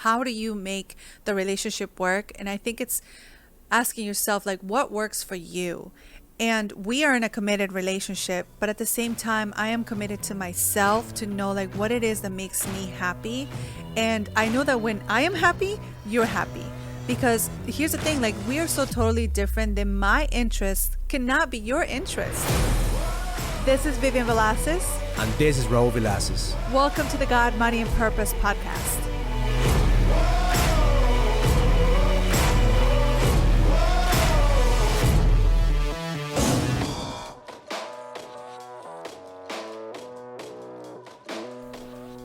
how do you make the relationship work? And I think it's asking yourself, like, what works for you? And we are in a committed relationship, but at the same time, I am committed to myself to know like what it is that makes me happy. And I know that when I am happy, you're happy. Because here's the thing, like, we are so totally different that my interest cannot be your interest. This is Vivian Velasquez. And this is Raul Velasquez. Welcome to the God, Money, and Purpose podcast.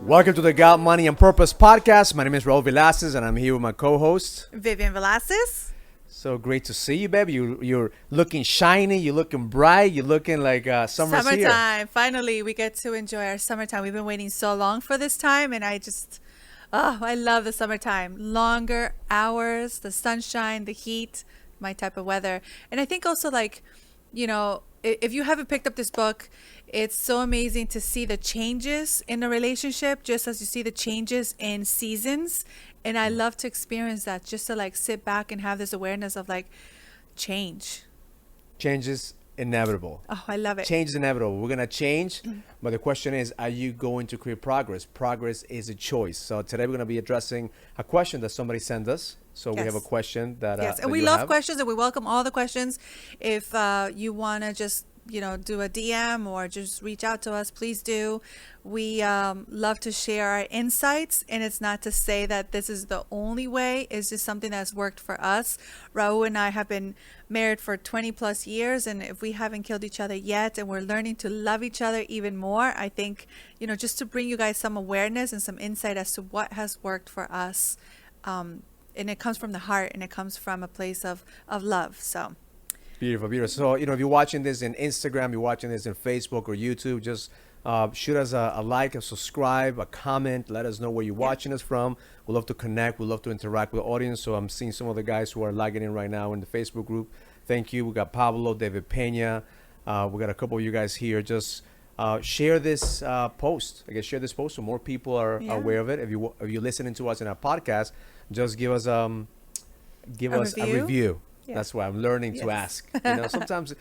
Welcome to the God, Money, and Purpose podcast. My name is Raul Velasquez, and I'm here with my co-host, Vivian Velasquez. So great to see you, baby. You're looking shiny. You're looking bright. You're looking like summertime. Here. Finally, we get to enjoy our summertime. We've been waiting so long for this time, and I love the summertime. Longer hours, the sunshine, the heat, my type of weather. And I think also, like, you know, if you haven't picked up this book, it's so amazing to see the changes in the relationship, just as you see the changes in seasons. And I love to experience that, just to like sit back and have this awareness of like change. Change is inevitable. Oh, I love it. Change is inevitable. We're going to change. But the question is, are you going to create progress? Progress is a choice. So today we're going to be addressing a question that somebody sent us. So we have a question that yes, and that we love questions, and we welcome all the questions. If you want to just do a DM or just reach out to us, please do. We love to share our insights, and it's not to say that this is the only way. It's just something that's worked for us. Raul and I have been married for 20 plus years, and if we haven't killed each other yet, and we're learning to love each other even more, I think, just to bring you guys some awareness and some insight as to what has worked for us. And it comes from the heart, and it comes from a place of love. So beautiful. So, if you're watching this in Instagram, you're watching this in Facebook or YouTube, just shoot us a like, a subscribe, a comment. Let us know where you're watching us from. We'd love to connect. We'd love to interact with the audience. So I'm seeing some of the guys who are logging in right now in the Facebook group. Thank you. We got Pablo, David Pena. We got a couple of you guys here. Just share this post. I guess share this post so more people are aware of it. If you're listening to us in our podcast, just give us a review. Yes. That's why I'm learning to ask. Sometimes,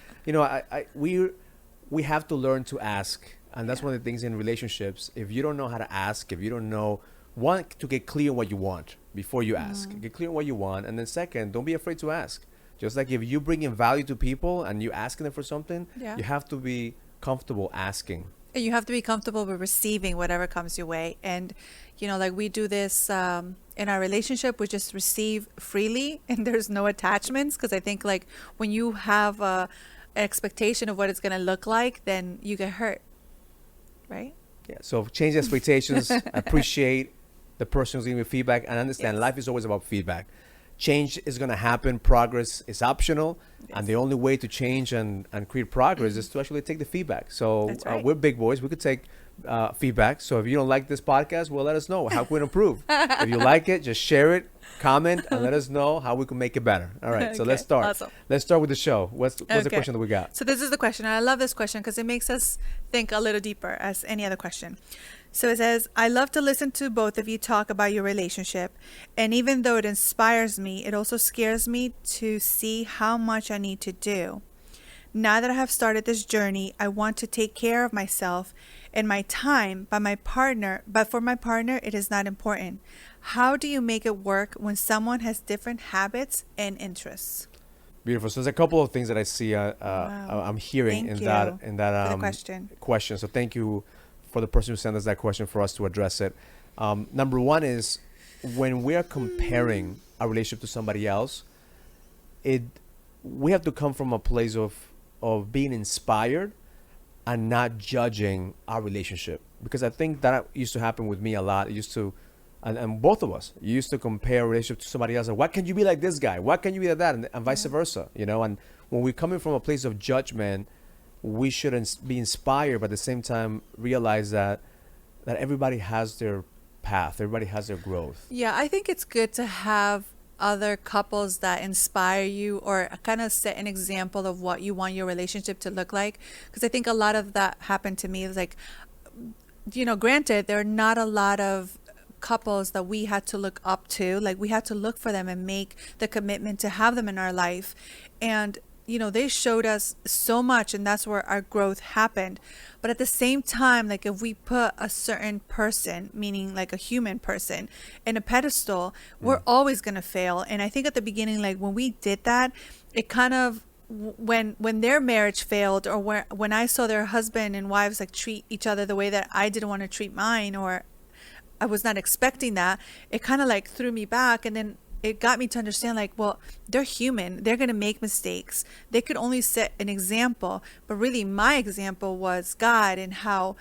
we have to learn to ask. And that's one of the things in relationships. If you don't know how to ask, if you don't know, one, to get clear on what you want before you ask. Get clear on what you want. And then second, don't be afraid to ask. Just like if you bring in value to people and you're asking them for something, you have to be comfortable asking. And you have to be comfortable with receiving whatever comes your way. And, like we do this in our relationship, we just receive freely and there's no attachments. Because I think like when you have an expectation of what it's going to look like, then you get hurt. Right? Yeah. So change expectations, appreciate the person who's giving you feedback, and understand life is always about feedback. Change is going to happen. Progress is optional. And the only way to change and create progress is to actually take the feedback. So we're big boys. We could take feedback. So if you don't like this podcast, well, let us know. How can we improve? If you like it, just share it, comment, and let us know how we can make it better. All right. So let's start. Awesome. Let's start with the show. What's the question that we got? So this is the question. And I love this question because it makes us think a little deeper as any other question. So it says, I love to listen to both of you talk about your relationship. And even though it inspires me, it also scares me to see how much I need to do. Now that I have started this journey, I want to take care of myself and my time, but for my partner, it is not important. How do you make it work when someone has different habits and interests? Beautiful. So there's a couple of things that I see, I'm hearing in that question. So thank you for the person who sent us that question for us to address it. Number one is when we are comparing our relationship to somebody else, we have to come from a place of being inspired and not judging our relationship. Because I think that used to happen with me a lot. It used to, and both of us, used to compare a relationship to somebody else. Like, why can't you be like this guy? Why can't you be like that? And vice versa, And when we're coming from a place of judgment, we shouldn't be inspired, but at the same time realize that everybody has their path, everybody has their growth. Yeah, I think it's good to have other couples that inspire you or kind of set an example of what you want your relationship to look like. Because I think a lot of that happened to me. It was like, granted, there are not a lot of couples that we had to look up to. Like, we had to look for them and make the commitment to have them in our life. And, you know, they showed us so much, and that's where our growth happened. But at the same time, like, if we put a certain person, meaning like a human person, in a pedestal, we're always going to fail. And I think at the beginning, like, when we did that, it kind of, when their marriage failed, or when I saw their husband and wives like treat each other the way that I didn't want to treat mine, or I was not expecting that, it kind of like threw me back. And then it got me to understand, like, well, they're human. They're going to make mistakes. They could only set an example. But really, my example was God, and how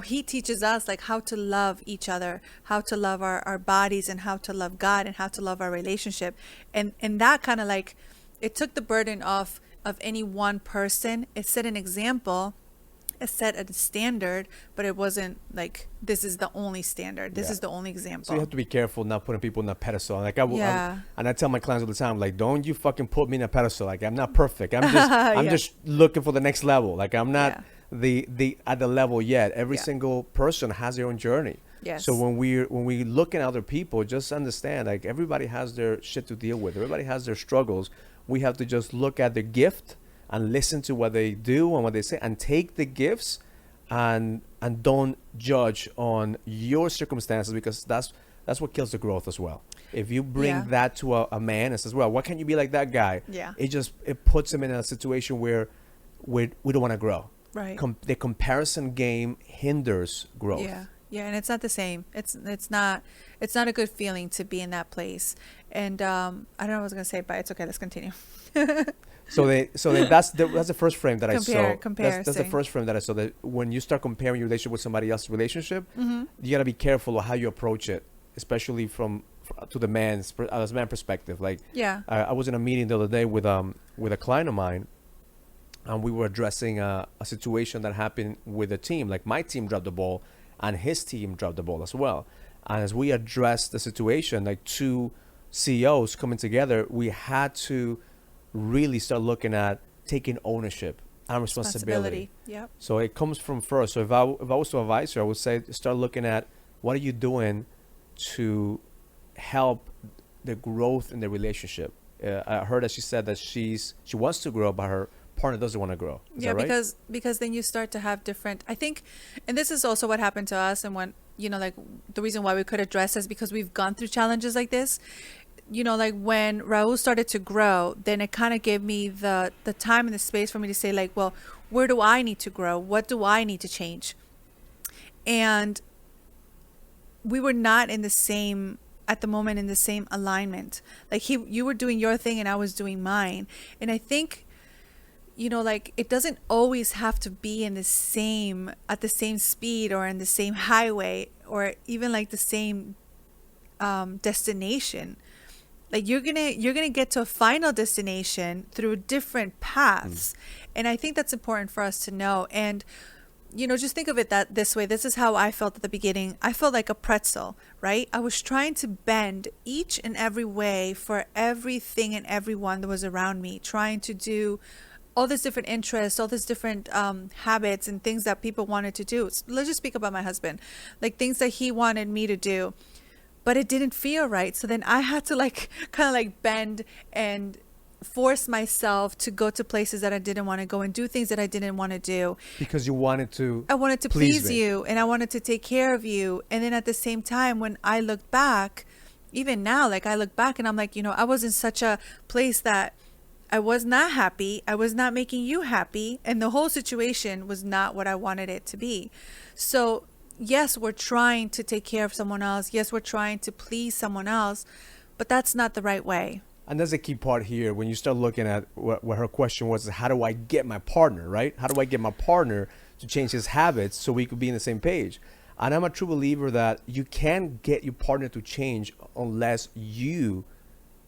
he teaches us, like, how to love each other, how to love our bodies, and how to love God, and how to love our relationship. And that kind of like, it took the burden off of any one person. It set an example. It set a standard, but it wasn't like, this is the only standard. This is the only example. So you have to be careful not putting people in a pedestal. Like and I tell my clients all the time, like, don't you fucking put me in a pedestal. Like, I'm not perfect. I'm just I'm just looking for the next level. Like, I'm not the at the level yet. Every single person has their own journey. Yes. So when we look at other people, just understand, like, everybody has their shit to deal with. Everybody has their struggles. We have to just look at the gift and listen to what they do and what they say, and take the gifts, and don't judge on your circumstances, because that's what kills the growth as well. If you bring that to a man and says, well, why can't you be like that guy? It puts him in a situation where we don't want to grow. Right. The comparison game hinders growth. Yeah, and it's not the same. It's not a good feeling to be in that place. And I don't know what I was gonna say, but it's okay. Let's continue. So that's the first frame that I saw. That's the Comparison. first frame that I saw. That when you start comparing your relationship with somebody else's relationship, you gotta be careful of how you approach it, especially to the man's perspective. Like, I was in a meeting the other day with a client of mine, and we were addressing a situation that happened with a team. Like, my team dropped the ball, and his team dropped the ball as well. And as we addressed the situation, like two CEOs coming together, we had to really start looking at taking ownership and responsibility. Yep. So it comes from first. So if I was to advise her, I would say start looking at what are you doing to help the growth in the relationship. I heard that she said that she wants to grow, but her partner doesn't want to grow. Is that right? because then you start to have different, I think, and this is also what happened to us, and when, you know, like, the reason why we could address this, because we've gone through challenges like this. You know, like, when Raul started to grow, then it kind of gave me the time and the space for me to say, like, well, where do I need to grow? What do I need to change? And we were not in the same, at the moment, in the same alignment. Like, you were doing your thing and I was doing mine. And I think, you know, like, it doesn't always have to be at the same speed, or in the same highway, or even like the same destination. Like, you're gonna get to a final destination through different paths. And I think that's important for us to know. And, you know, just think of it this way. This is how I felt at the beginning. I felt like a pretzel, right? I was trying to bend each and every way for everything and everyone that was around me, trying to do all these different interests, all these different habits and things that people wanted to do. Let's just speak about my husband, like things that he wanted me to do, but it didn't feel right. So then I had to like kind of like bend and force myself to go to places that I didn't want to go and do things that I didn't want to do. Because I wanted to please you, and I wanted to take care of you. And then at the same time, when I look back, even now, like I look back and I'm like, you know, I was in such a place that I was not happy. I was not making you happy. And the whole situation was not what I wanted it to be. So yes, we're trying to take care of someone else. Yes, we're trying to please someone else, but that's not the right way. And that's a key part here. When you start looking at what her question was, how do I get my partner, right? How do I get my partner to change his habits so we could be in the same page? And I'm a true believer that you can't get your partner to change unless you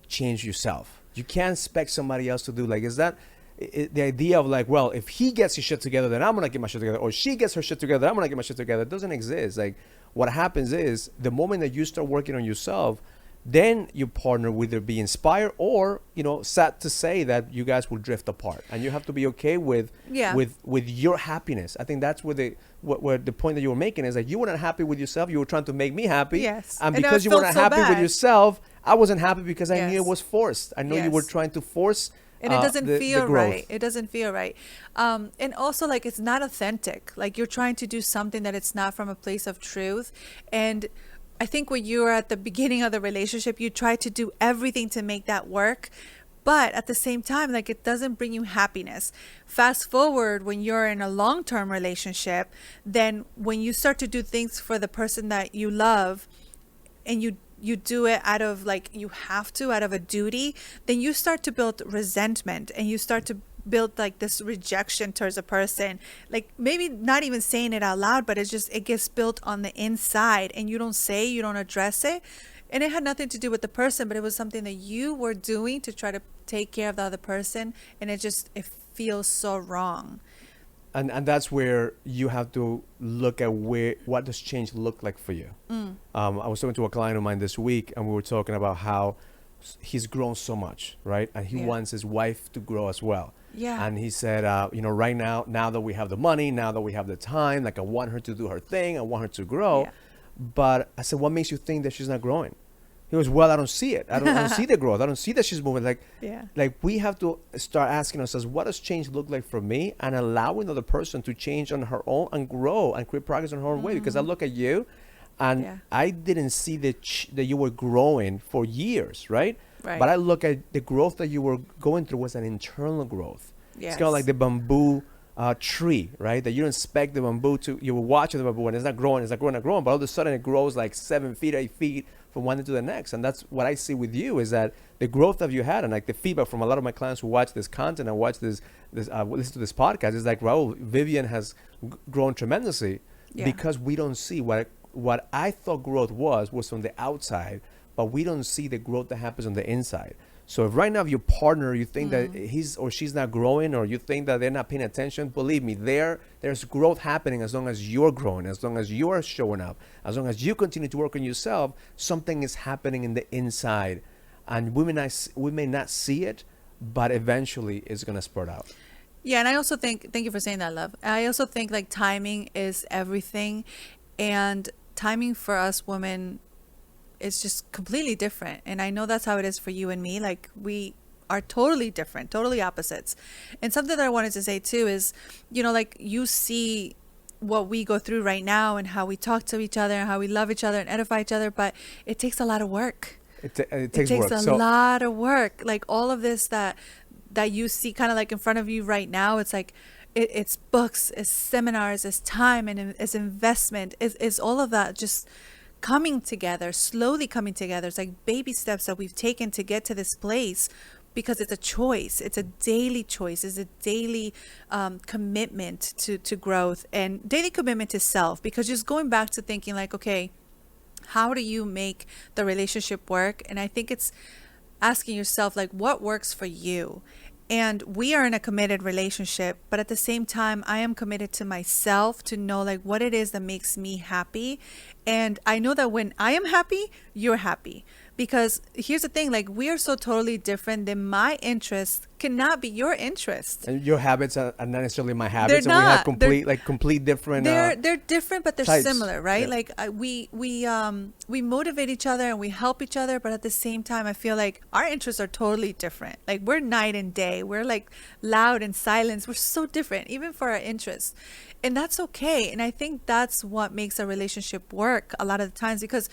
change yourself. You can't expect somebody else to do, like, is that the idea of like, well, if he gets his shit together, then I'm going to get my shit together, or she gets her shit together, I'm going to get my shit together. It doesn't exist. Like, what happens is the moment that you start working on yourself, then your partner will either be inspired or, sad to say that you guys will drift apart, and you have to be okay with Yeah. with your happiness. I think that's where the point that you were making is that you were not happy with yourself. You were trying to make me happy. Yes. And And I because you were felt not so happy with bad. yourself, I wasn't happy because I knew Yes. it was forced. I know you were Yes. trying to force And it doesn't the feel growth. right. It doesn't feel right. And also, like, it's not authentic. Like, you're trying to do something that it's not from a place of truth. And I think when you were at the beginning of the relationship, you try to do everything to make that work. But at the same time, like, it doesn't bring you happiness. Fast forward when you're in a long-term relationship, then when you start to do things for the person that you love, and you do it out of, like, you have to, out of a duty, then you start to build resentment, and you start to build like this rejection towards a person, like maybe not even saying it out loud, but it gets built on the inside, and you don't address it. And it had nothing to do with the person, but it was something that you were doing to try to take care of the other person, and it feels so wrong. And that's where you have to look at what does change look like for you. I was talking to a client of mine this week, and we were talking about how he's grown so much, right? And he Yeah. wants his wife to grow as well. Yeah. And he said, right now that we have the money, now that we have the time, like, I want her to do her thing, I want her to grow. Yeah. But I said, what makes you think that she's not growing? He goes, well, I don't see it. I don't see the growth. I don't see that she's moving. Yeah. Like we have to start asking ourselves, what does change look like for me? And allowing the other person to change on her own and grow and create progress on her own way. Because I look at you, and Yeah. I didn't see that you were growing for years, right? Right. But I look at the growth that you were going through was an internal growth. Yes. It's kind of like the bamboo tree, right? That you don't expect the bamboo you will watch the bamboo and it's not growing, but all of a sudden it grows like 7 feet, 8 feet from one end to the next. And that's what I see with you, is that the growth that you had, and like the feedback from a lot of my clients who watch this content and watch this listen to this podcast, is like, Raul, Vivian has grown tremendously. Yeah. Because we don't see what I thought growth was from the outside, but we don't see the growth that happens on the inside. So if right now, if your partner, you think that he's or she's not growing, or you think that they're not paying attention, believe me, there's growth happening as long as you're growing, as long as you are showing up, as long as you continue to work on yourself. Something is happening in the inside, and we may not see it, but eventually it's gonna spurt out. Yeah, and I also think, thank you for saying that, love. I also think like timing is everything, and timing for us women is just completely different. And I know that's how it is for you and me. Like, we are totally different, totally opposites. And something that I wanted to say too is, like, you see what we go through right now and how we talk to each other and how we love each other and edify each other, but it takes a lot of work. It It takes takes work. a lot of work. Like, all of this that you see kind of like in front of you right now, it's like it's books, it's seminars, it's time, and it's investment, it's all of that just coming together, slowly coming together. It's like baby steps that we've taken to get to this place, because it's a choice. It's a daily choice. It's a daily commitment to growth, and daily commitment to self, because just going back to thinking like, okay, how do you make the relationship work? And I think it's asking yourself, like, what works for you? And we are in a committed relationship, but at the same time, I am committed to myself to know like what it is that makes me happy. And I know that when I am happy, you're happy. Because here's the thing, like, we are so totally different that my interests cannot be your interests. And your habits are not necessarily my habits, They're and we have not. complete different. They're different, but they're types. similar, right? Yeah. Like, we motivate each other and we help each other, but at the same time, I feel like our interests are totally different. Like, we're night and day. We're like loud and silence. We're so different, even for our interests, and that's okay. And I think that's what makes a relationship work a lot of the times, because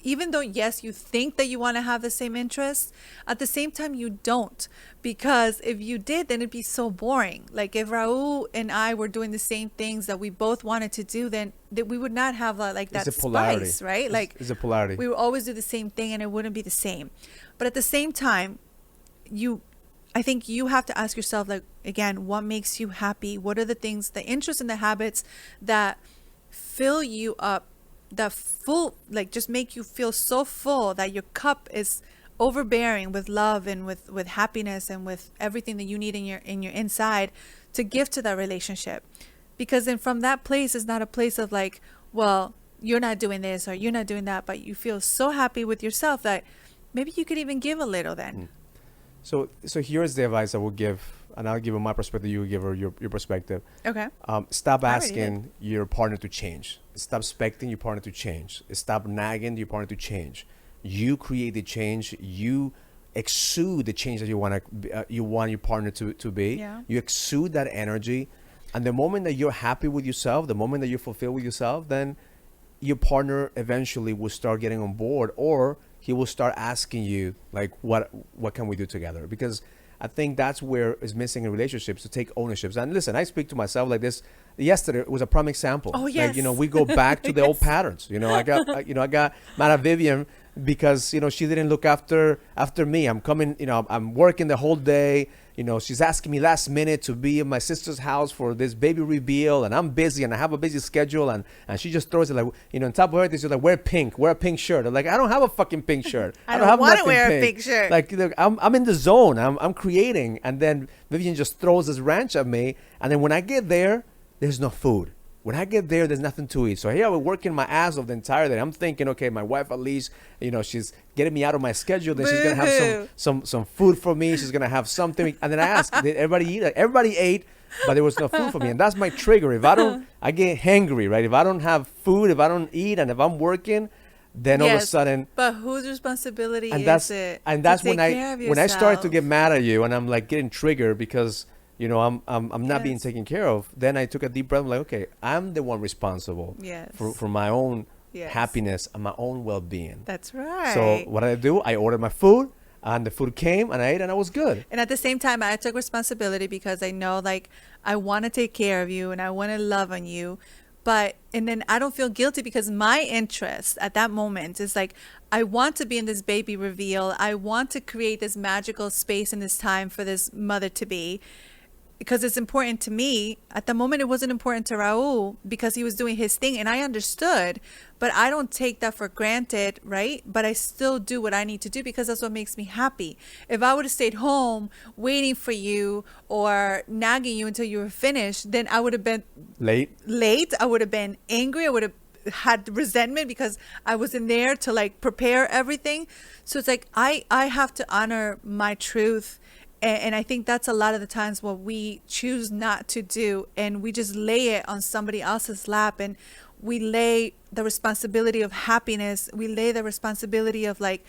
even though, yes, you think that you want to have the same interests, at the same time, you don't. Because if you did, then it'd be so boring. Like, if Raul and I were doing the same things that we both wanted to do, then we would not have like that It's a polarity. spice, right? Like, It's a polarity. we would always do the same thing and it wouldn't be the same. But at the same time, I think you have to ask yourself, like, again, what makes you happy? What are the things, the interests and the habits that fill you up, that full, like, just make you feel so full that your cup is overbearing with love and with happiness and with everything that you need in your inside to give to that relationship. Because then from that place is not a place of like, well, you're not doing this or you're not doing that, but you feel so happy with yourself that maybe you could even give a little then. So here's the advice I will give, and I'll give her my perspective. You give her your perspective. Okay. Stop I already did. asking your partner to change. Stop expecting your partner to change. Stop nagging your partner to change. You create the change. You exude the change that you want your partner to be. Yeah. You exude that energy, and the moment that you're happy with yourself, the moment that you're fulfilled with yourself, then your partner eventually will start getting on board, or he will start asking you like, what can we do together? Because I think that's where is missing in relationships, to take ownerships. And listen, I speak to myself like this. Yesterday was a prime example. Oh, Like, yes. we go back to the old patterns. I got mad at Vivian because she didn't look after me. I'm coming, I'm working the whole day. She's asking me last minute to be in my sister's house for this baby reveal, and I'm busy and I have a busy schedule, and she just throws it like, on top of everything, she's like, wear a pink shirt. I'm like, I don't have a fucking pink shirt. I don't have wanna nothing wear a pink shirt. Like, look, I'm in the zone. I'm creating, and then Vivian just throws this ranch at me, and then when I get there, there's no food. When I get there, there's nothing to eat. So here I was working my ass off the entire day. I'm thinking, okay, my wife at least, she's getting me out of my schedule. Then she's gonna have some food for me. She's gonna have something. And then I asked, did everybody eat? Like, everybody ate, but there was no food for me. And that's my trigger. If I don't, I get hangry, right? If I don't have food, if I don't eat, and if I'm working, then all of a sudden. But whose responsibility And is that's it? that's to when take care of when I started to yourself? get mad at you, and I'm like getting triggered because I'm not being Yes. taken care of. Then I took a deep breath. I'm like, okay, I'm the one responsible Yes. for my own Yes. happiness and my own well-being. That's right. So what I do, I ordered my food, and the food came, and I ate, and I was good. And at the same time, I took responsibility because I know, like, I want to take care of you and I want to love on you. And then I don't feel guilty because my interest at that moment is like, I want to be in this baby reveal. I want to create this magical space in this time for this mother to be, because it's important to me. At the moment, it wasn't important to Raul because he was doing his thing, and I understood, but I don't take that for granted, right? But I still do what I need to do because that's what makes me happy. If I would have stayed home waiting for you or nagging you until you were finished, then I would have been late. I would have been angry. I would have had resentment because I wasn't there to like prepare everything. So it's like I have to honor my truth. And I think that's a lot of the times what we choose not to do, and we just lay it on somebody else's lap, and we lay the responsibility of happiness. We lay the responsibility of like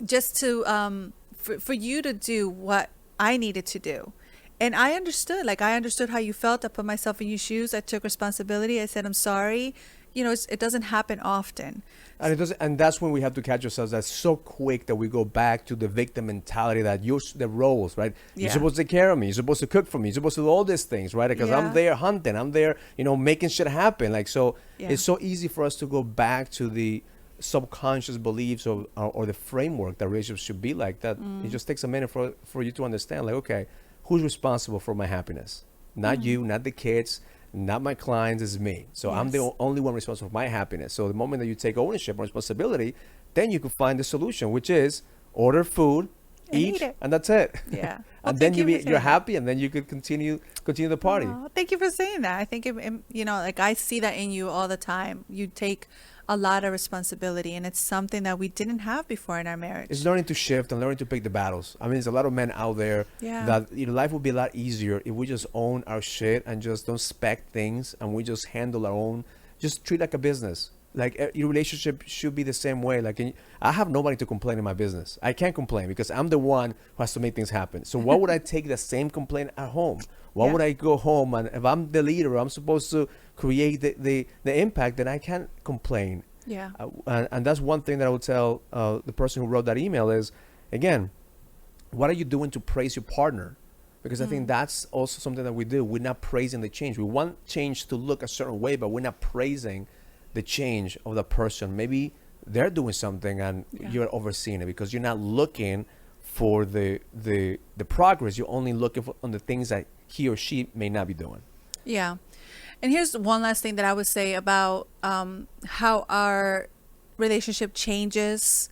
just to for you to do what I needed to do. And I understood how you felt. I put myself in your shoes. I took responsibility. I said, I'm sorry. It doesn't happen often. And it doesn't, and that's when we have to catch ourselves. That's so quick that we go back to the victim mentality, that the roles, right? Yeah. You're supposed to take care of me. You're supposed to cook for me. You're supposed to do all these things, right? Because Yeah. I'm there hunting. I'm there, making shit happen. Like, so Yeah. it's so easy for us to go back to the subconscious beliefs or the framework that relationships should be like that. It just takes a minute for you to understand, like, okay, who's responsible for my happiness? Not you, not the kids, not my clients, is me. So I'm the Yes. only one responsible for my happiness. So the moment that you take ownership and responsibility, then you can find the solution, which is order food, And eat eat it. and that's it. Yeah. Well, And then thank you for you're saying that. happy, and then you could continue the party. Aw, thank you for saying that. I think, like I see that in you all the time. You take a lot of responsibility, and it's something that we didn't have before in our marriage. It's learning to shift and learning to pick the battles. I mean, there's a lot of men out there Yeah. that life would be a lot easier if we just own our shit and just don't spec things, and we just handle our own, just treat like a business. Like, your relationship should be the same way. Like, I have nobody to complain in my business. I can't complain because I'm the one who has to make things happen. So why would I take the same complaint at home? Why Yeah. would I go home, and if I'm the leader, I'm supposed to create the impact, then I can't complain. Yeah. And that's one thing that I would tell the person who wrote that email is, again, what are you doing to praise your partner? Because I think that's also something that we do. We're not praising the change. We want change to look a certain way, but we're not praising the change of the person. Maybe they're doing something and you're overseeing it because you're not looking for the progress. You're only looking for on the things that he or she may not be doing. Yeah. And here's one last thing that I would say about how our relationship changes.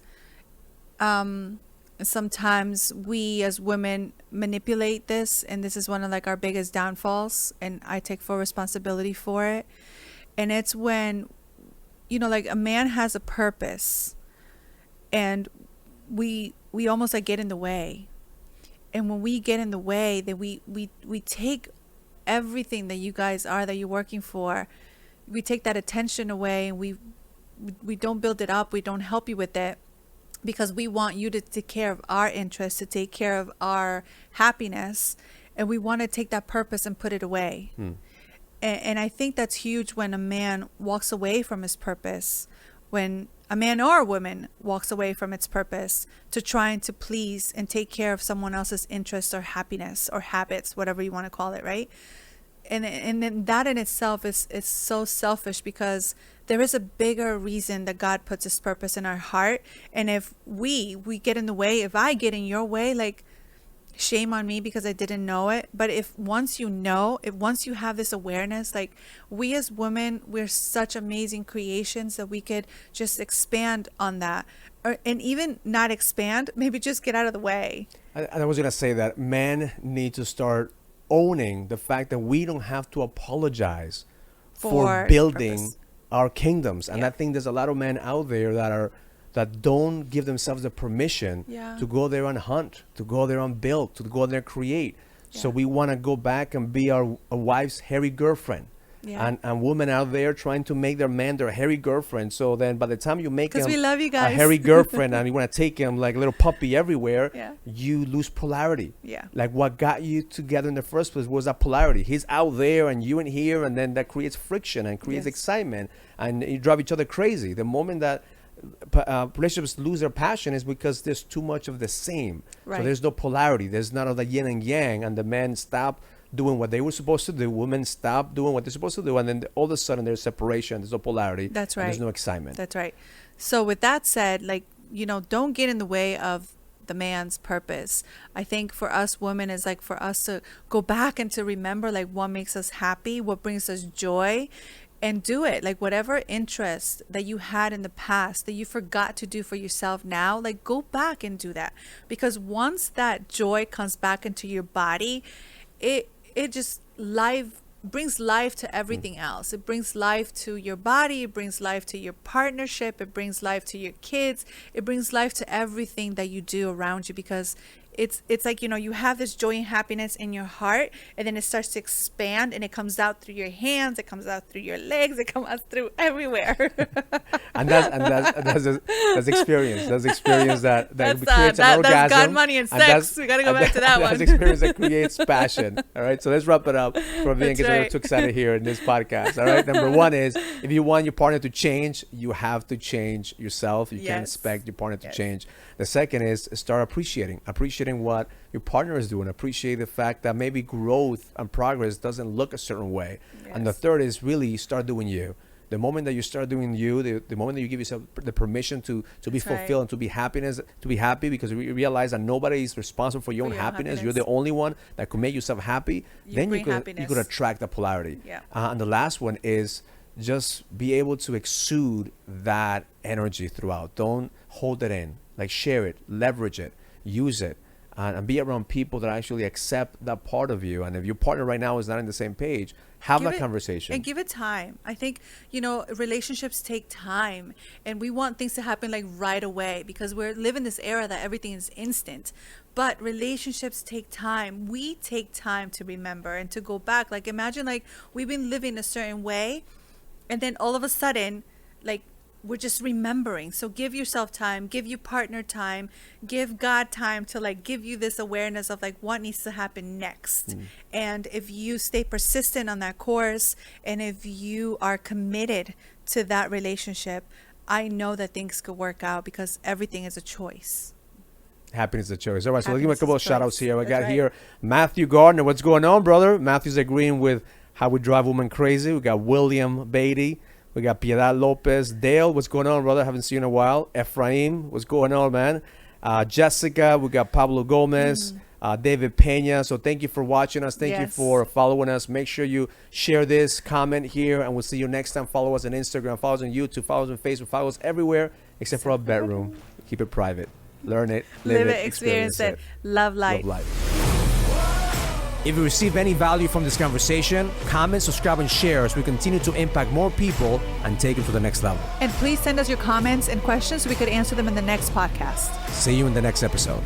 Sometimes we as women manipulate this, and this is one of like our biggest downfalls, and I take full responsibility for it. And it's when like a man has a purpose, and we almost like get in the way. And when we get in the way, then we take everything that you guys are, that you're working for, we take that attention away, and we don't build it up. We don't help you with it, because we want you to take care of our interests, to take care of our happiness, and we want to take that purpose and put it away. And I think that's huge when a man walks away from his purpose, when a man or a woman walks away from its purpose to trying to please and take care of someone else's interests or happiness or habits, whatever you want to call it, right? And then that in itself is so selfish, because there is a bigger reason that God puts his purpose in our heart. And if we get in the way, if I get in your way, like, shame on me because I didn't know it. But if once you know, if once you have this awareness, like, we as women, we're such amazing creations that we could just expand on that, and even not expand, maybe just get out of the way. And I was going to say that men need to start owning the fact that we don't have to apologize for building purpose. Our kingdoms. And Yeah. I think there's a lot of men out there that don't give themselves the permission Yeah. to go there and hunt, to go there and build, to go there and create. So Yeah. we want to go back and be our wife's hairy girlfriend. Yeah. And women out there trying to make their man their hairy girlfriend. So then by the time you make 'Cause him we love you a guys. hairy girlfriend and you want to take him like a little puppy everywhere, Yeah. you lose polarity. Yeah. Like, what got you together in the first place was that polarity. He's out there and you in here, and then that creates friction and creates Yes. excitement, and you drive each other crazy. The moment that relationships lose their passion is because there's too much of the same. Right. So there's no polarity. There's none of the yin and yang, and the men stop doing what they were supposed to do. Women stop doing what they're supposed to do, and then all of a sudden there's separation. There's no polarity. That's and right. There's no excitement. That's right. So with that said, like, don't get in the way of the man's purpose. I think for us women is like for us to go back and to remember like what makes us happy, what brings us joy, and do it. Like, whatever interest that you had in the past that you forgot to do for yourself now, like, go back and do that. Because once that joy comes back into your body, it just brings life to everything else. It brings life to your body, it brings life to your partnership, it brings life to your kids, it brings life to everything that you do around you, because it's like, you have this joy and happiness in your heart, and then it starts to expand, and it comes out through your hands, it comes out through your legs, it comes out through everywhere. and that's experience. That's experience that That's creates an orgasm. that's God, money, and sex. We gotta go back to that one. That's experience that creates passion. All right, so let's wrap it up for being That's right. too excited here in this podcast. All right, number one is, if you want your partner to change, you have to change yourself. You can't Yes. expect your partner to Yes. change. The second is start appreciating what your partner is doing. Appreciate the fact that maybe growth and progress doesn't look a certain way. And the Yes. third is really start doing you. The moment that you start doing you, the moment that you give yourself the permission to be That's right. fulfilled and to be happy, because you realize that nobody is responsible for your own your own happiness. You're happiness. the only one that could make yourself happy. You Then bring you could happiness. attract the polarity. Yeah. And the last one is just be able to exude that energy throughout. Don't hold it in. Like, share it, leverage it, use it, and be around people that actually accept that part of you. And if your partner right now is not on the same page, have Give that it- conversation. And give it time. I think, relationships take time, and we want things to happen like right away, because we're living this era that everything is instant. But relationships take time. We take time to remember and to go back. Like, imagine like we've been living a certain way, and then all of a sudden, like, we're just remembering. So give yourself time, give your partner time, give God time to like give you this awareness of like what needs to happen next. And if you stay persistent on that course, and if you are committed to that relationship, I know that things could work out, because everything is a choice. Happiness is a choice. All right, so let's give him a Happiness couple of is a shout outs choice. here. We That's got right. here Matthew Gardner. What's going on, brother? Matthew's agreeing with how we drive women crazy. We got William Beatty. We got Piedad Lopez. Dale, what's going on, brother? Haven't seen you in a while. Ephraim, what's going on, man? Jessica, we got Pablo Gomez. David Pena. So thank you for watching us. Thank you Yes. for following us. Make sure you share this, comment here, and we'll see you next time. Follow us on Instagram, follow us on YouTube, follow us on Facebook, follow us everywhere except for our bedroom. Keep it private. Learn it, live it, Experience it. Love life. Love life. If you receive any value from this conversation, comment, subscribe, and share as we continue to impact more people and take them to the next level. And please send us your comments and questions so we could answer them in the next podcast. See you in the next episode.